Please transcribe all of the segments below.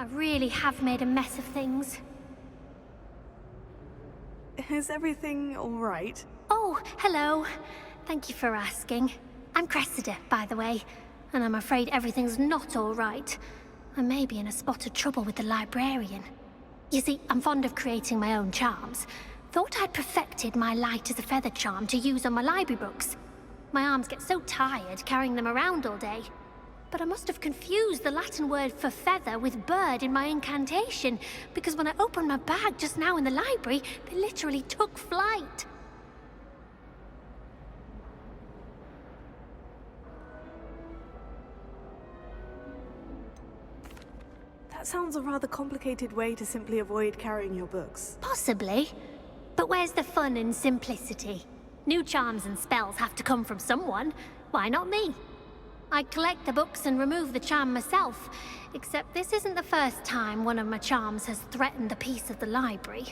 I really have made a mess of things. Is everything all right? Oh, hello. Thank you for asking. I'm Cressida, by the way, and I'm afraid everything's not all right. I may be in a spot of trouble with the librarian. You see, I'm fond of creating my own charms. Thought I'd perfected my light as a feather charm to use on my library books. My arms get so tired carrying them around all day. But I must have confused the Latin word for feather with bird in my incantation, because when I opened my bag just now in the library, they literally took flight. That sounds a rather complicated way to simply avoid carrying your books. Possibly. But where's the fun in simplicity? New charms and spells have to come from someone. Why not me? I collect the books and remove the charm myself, except this isn't the first time one of my charms has threatened the peace of the library.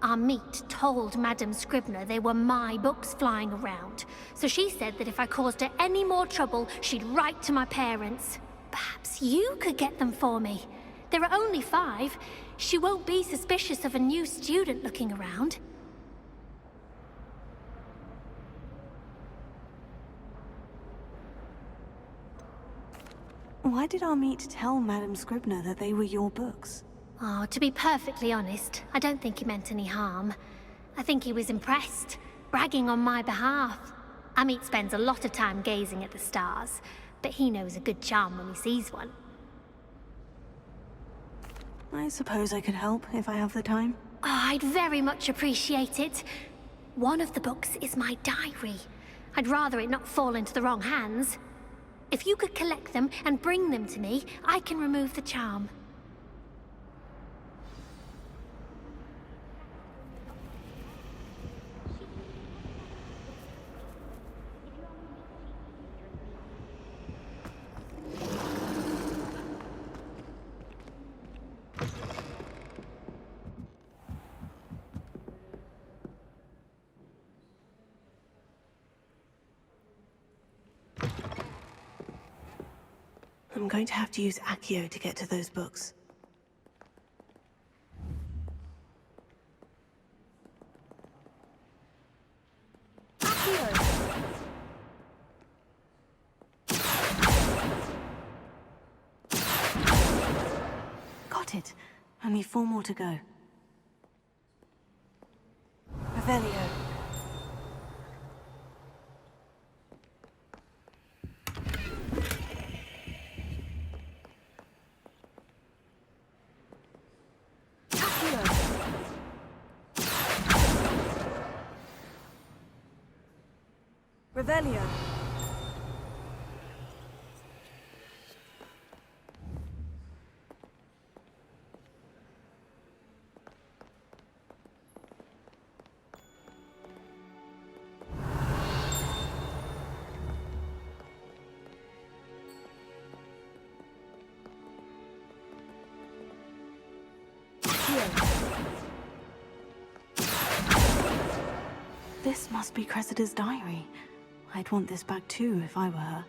Our meet told Madame Scribner they were my books flying around, so she said that if I caused her any more trouble, she'd write to my parents. Perhaps you could get them for me. There are only 5. She won't be suspicious of a new student looking around. Why did our meet tell Madame Scribner that they were your books? Oh, to be perfectly honest, I don't think he meant any harm. I think he was impressed, bragging on my behalf. Amit spends a lot of time gazing at the stars, but he knows a good charm when he sees one. I suppose I could help if I have the time. Oh, I'd very much appreciate it. One of the books is my diary. I'd rather it not fall into the wrong hands. If you could collect them and bring them to me, I can remove the charm. I'm going to have to use Accio to get to those books. Accio! Got it. Only 4 more to go. Revelio. Revelio. This must be Cressida's diary. I'd want this back too if I were her.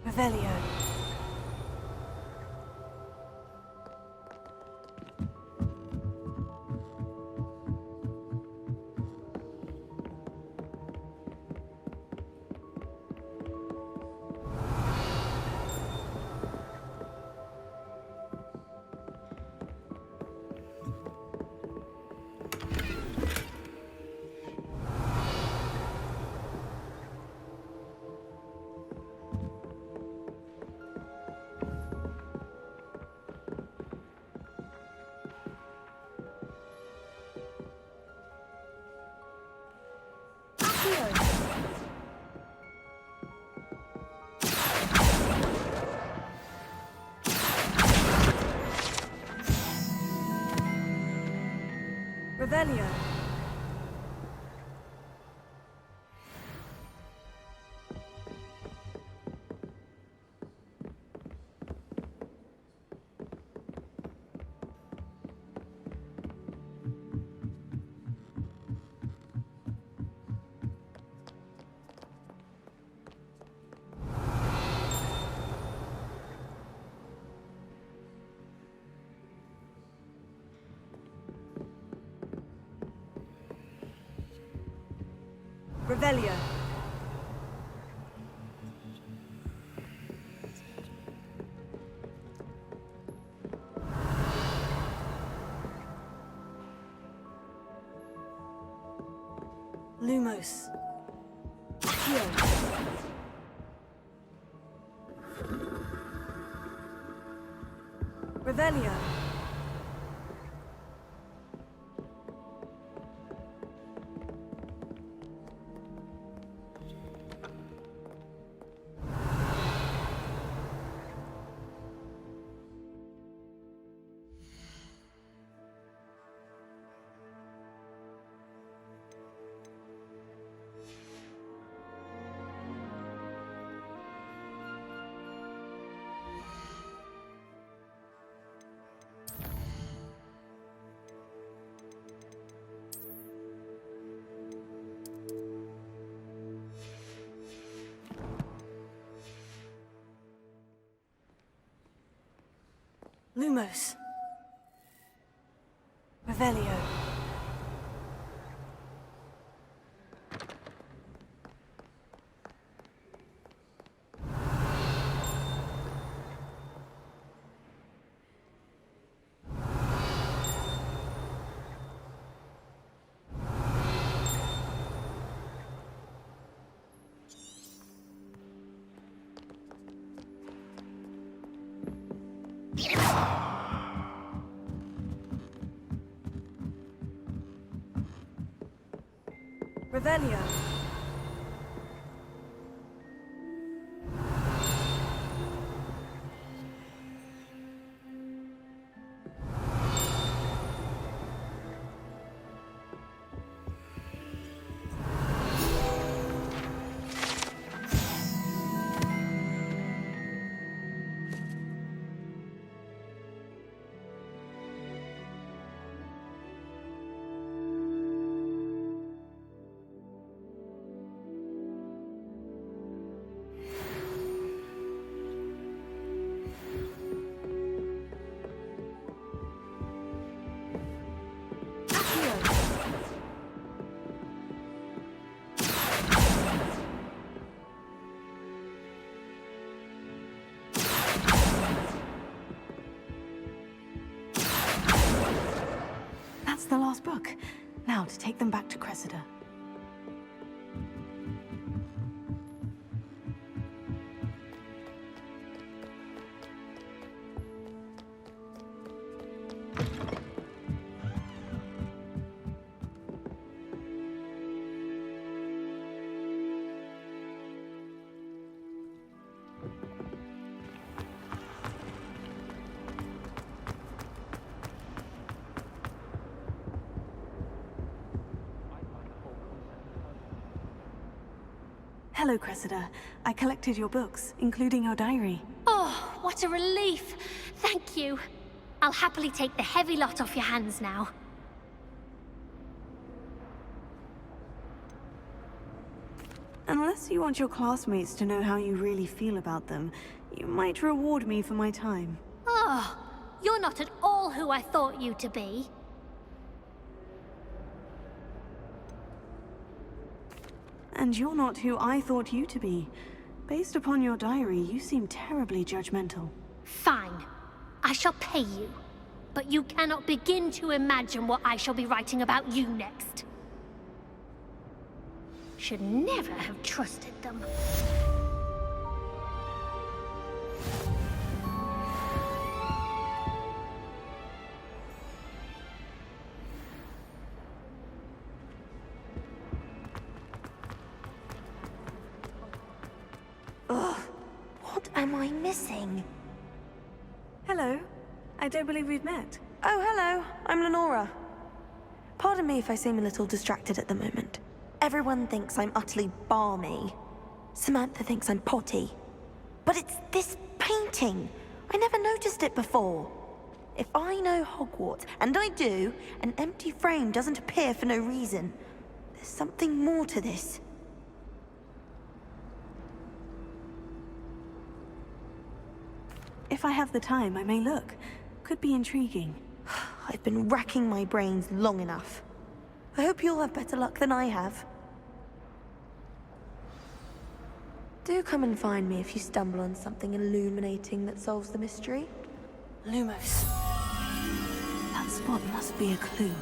Revelio. Revelio. Lumos. Accio. Revelio. Lumos. Revelio. Revelio. That's the last book. Now to take them back to Cressida. Hello, Cressida. I collected your books, including your diary. Oh, what a relief. Thank you. I'll happily take the heavy lot off your hands now. Unless you want your classmates to know how you really feel about them, you might reward me for my time. Oh, you're not at all who I thought you to be. And you're not who I thought you to be. Based upon your diary, you seem terribly judgmental. Fine. I shall pay you. But you cannot begin to imagine what I shall be writing about you next. Should never have trusted them. Ugh, what am I missing? Hello. I don't believe we've met. Oh, hello. I'm Lenora. Pardon me if I seem a little distracted at the moment. Everyone thinks I'm utterly balmy. Samantha thinks I'm potty. But it's this painting. I never noticed it before. If I know Hogwarts, and I do, an empty frame doesn't appear for no reason. There's something more to this. If I have the time, I may look. Could be intriguing. I've been racking my brains long enough. I hope you'll have better luck than I have. Do come and find me if you stumble on something illuminating that solves the mystery. Lumos. That spot must be a clue.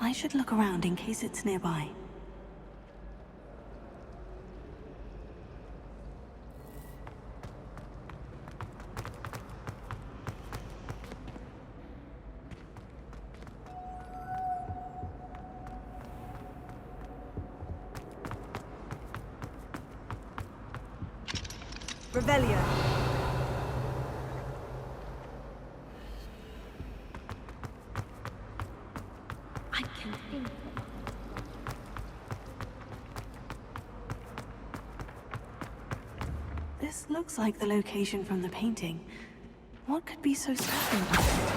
I should look around in case it's nearby. Revelio. I can think. This looks like the location from the painting. What could be so special about it?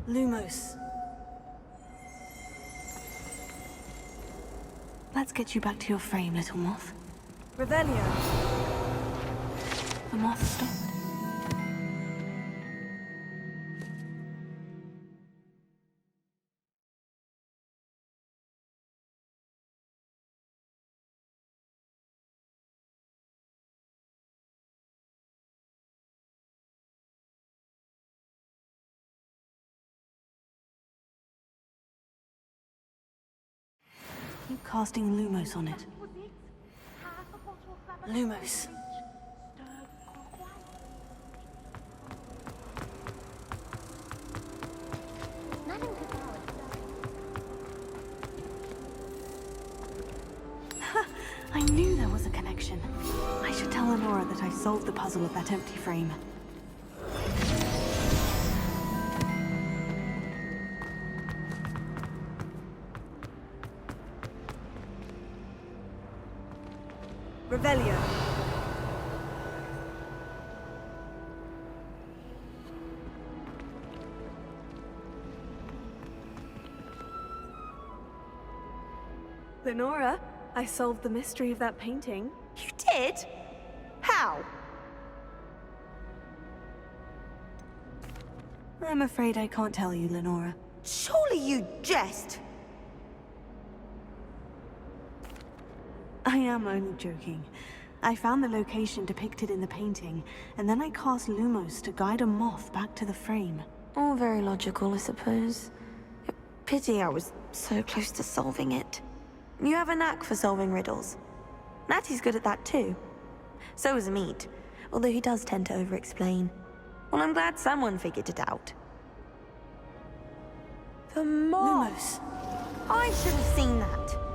Lumos. Let's get you back to your frame, little moth. Revelio. The moth stopped. Keep casting Lumos on it. Lumos. I knew there was a connection. I should tell Lenora that I solved the puzzle of that empty frame. Revelio. Lenora, I solved the mystery of that painting. You did? How? I'm afraid I can't tell you, Lenora. Surely you jest. I am only joking. I found the location depicted in the painting, and then I cast Lumos to guide a moth back to the frame. All very logical, I suppose. Pity I was so close to solving it. You have a knack for solving riddles. Natty's good at that too. So is Meat, although he does tend to over-explain. Well, I'm glad someone figured it out. The moth! Lumos. I should have seen that.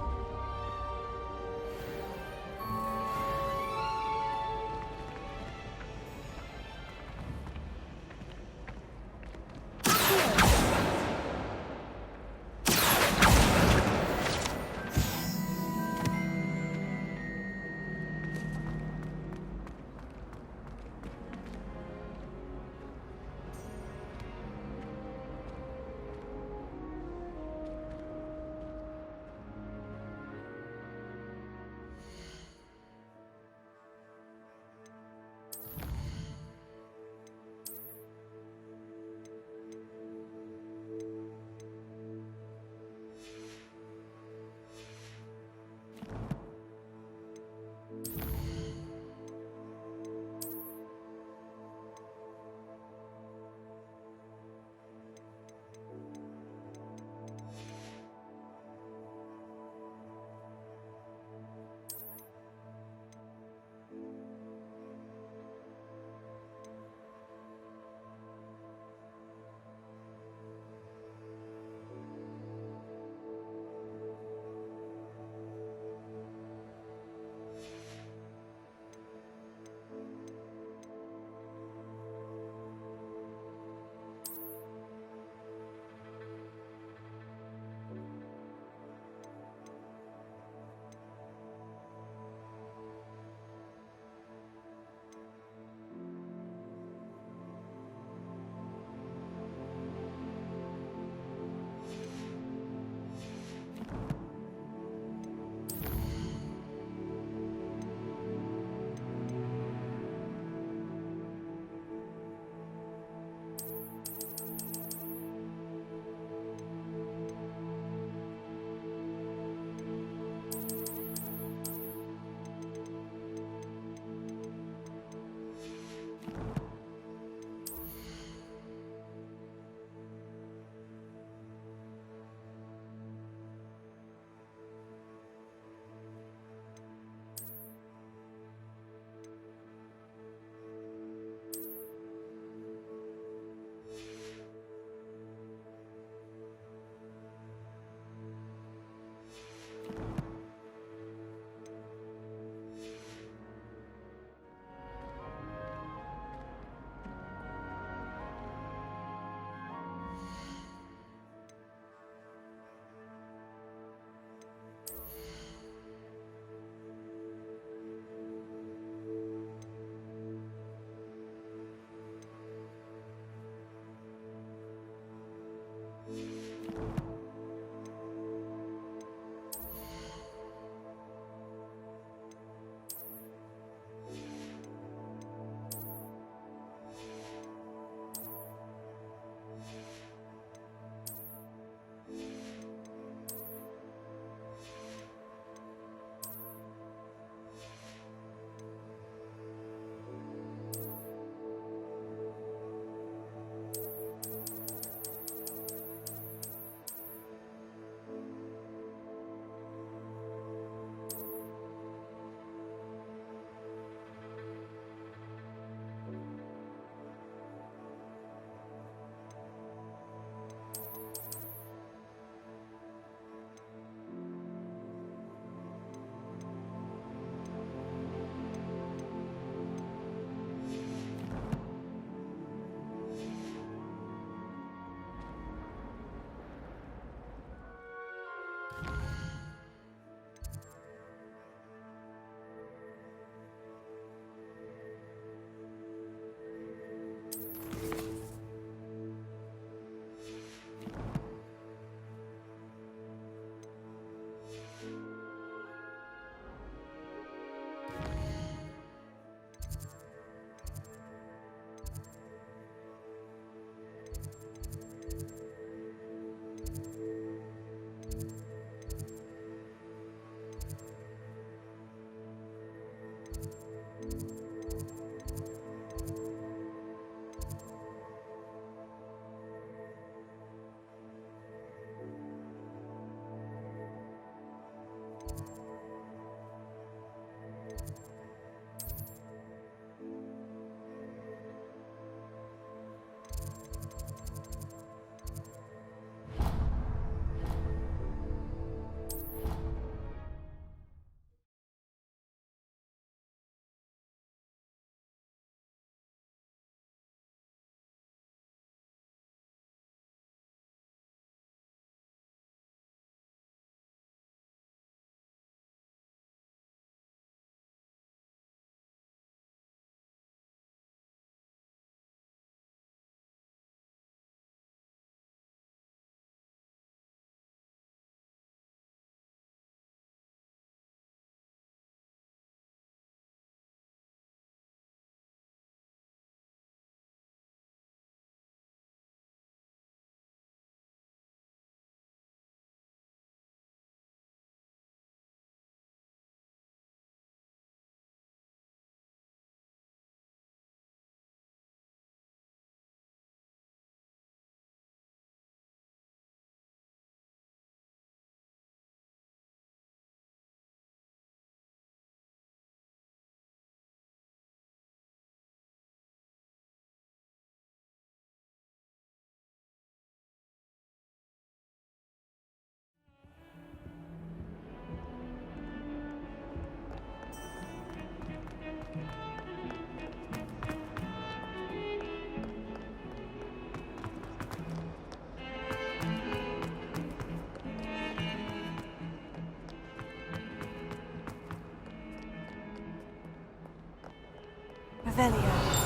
Revelio.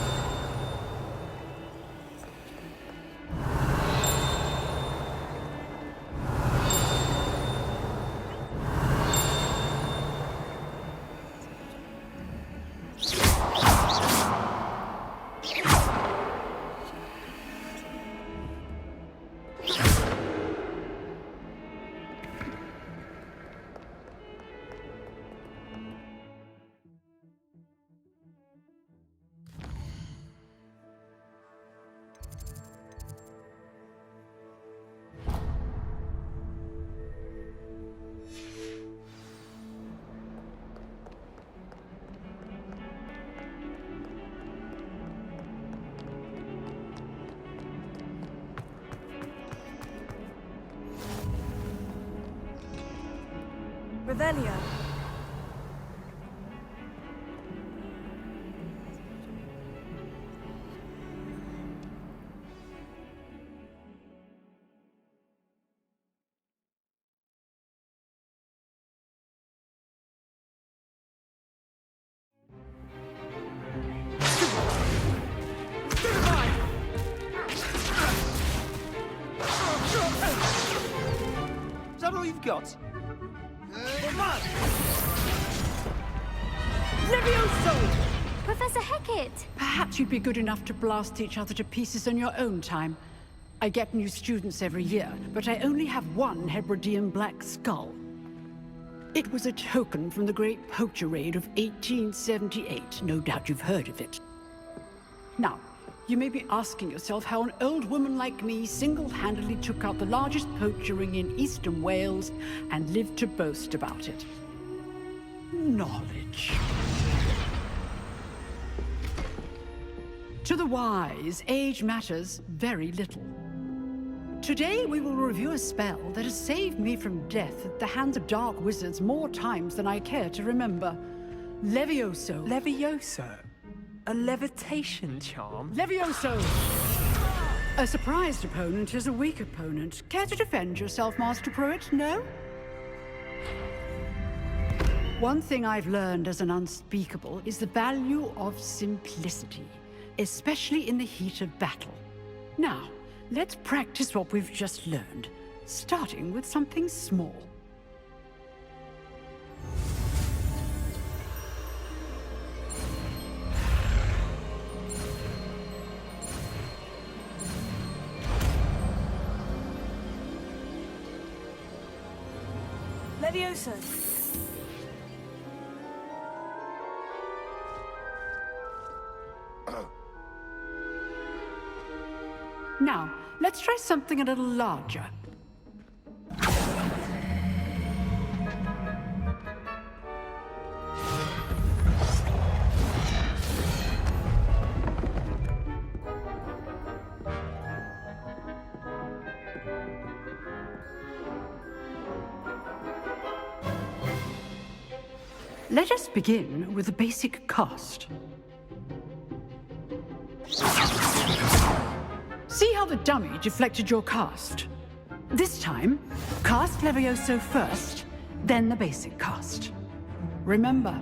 Revelio. that all you've got? Levioso! Professor Hecat! Perhaps you'd be good enough to blast each other to pieces on your own time. I get new students every year, but I only have one Hebridean black skull. It was a token from the Great Poacher Raid of 1878. No doubt you've heard of it. Now, you may be asking yourself how an old woman like me single-handedly took out the largest poacher ring in eastern Wales and lived to boast about it. Knowledge. To the wise, age matters very little. Today we will review a spell that has saved me from death at the hands of dark wizards more times than I care to remember. Levioso. Levioso? A levitation charm? Levioso! A surprised opponent is a weak opponent. Care to defend yourself, Master Pruitt? No? One thing I've learned as an unspeakable is the value of simplicity, especially in the heat of battle. Now, let's practice what we've just learned, starting with something small. Levioso. Now, let's try something a little larger. Let us begin with the basic cast. See how the dummy deflected your cast? This time, cast Levioso first, then the basic cast. Remember,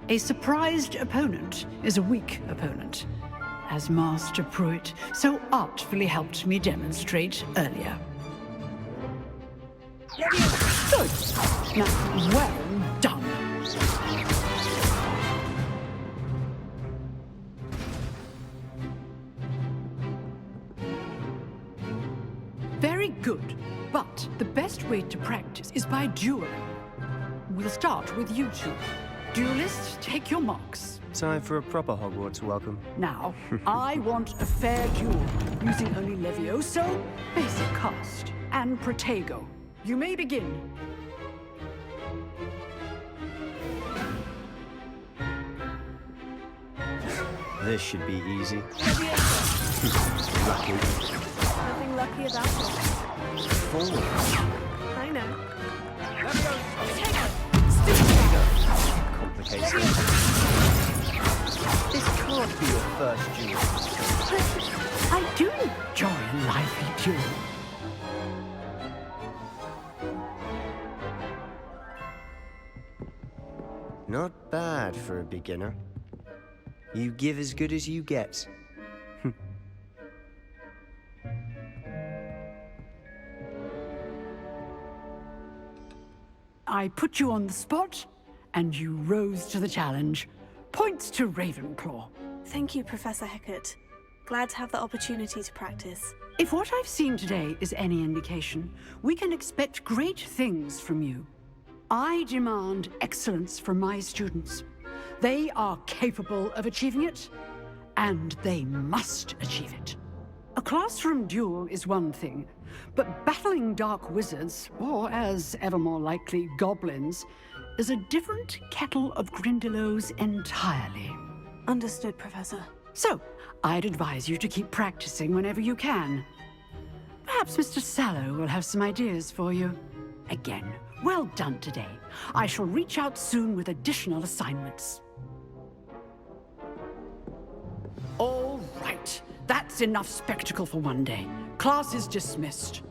a surprised opponent is a weak opponent, as Master Pruitt so artfully helped me demonstrate earlier. Good. Now, well done. Very good, but the best way to practice is by dueling. We'll start with you two. Duelists, take your marks. Time for a proper Hogwarts welcome. Now, I want a fair duel, using only Levioso, basic cast, and Protego. You may begin. This should be easy. Lucky. Nothing lucky about it. Forward. I know. Complicated. This can't be your first duel. I do enjoy a lively duel. Not bad for a beginner. You give as good as you get. I put you on the spot, and you rose to the challenge. Points to Ravenclaw. Thank you, Professor Hecat. Glad to have the opportunity to practice. If what I've seen today is any indication, we can expect great things from you. I demand excellence from my students. They are capable of achieving it, and they must achieve it. A classroom duel is one thing, but battling dark wizards, or as ever more likely, goblins, is a different kettle of Grindylows entirely. Understood, Professor. So, I'd advise you to keep practicing whenever you can. Perhaps Mr. Sallow will have some ideas for you. Again, well done today. I shall reach out soon with additional assignments. All right. That's enough spectacle for one day. Class is dismissed.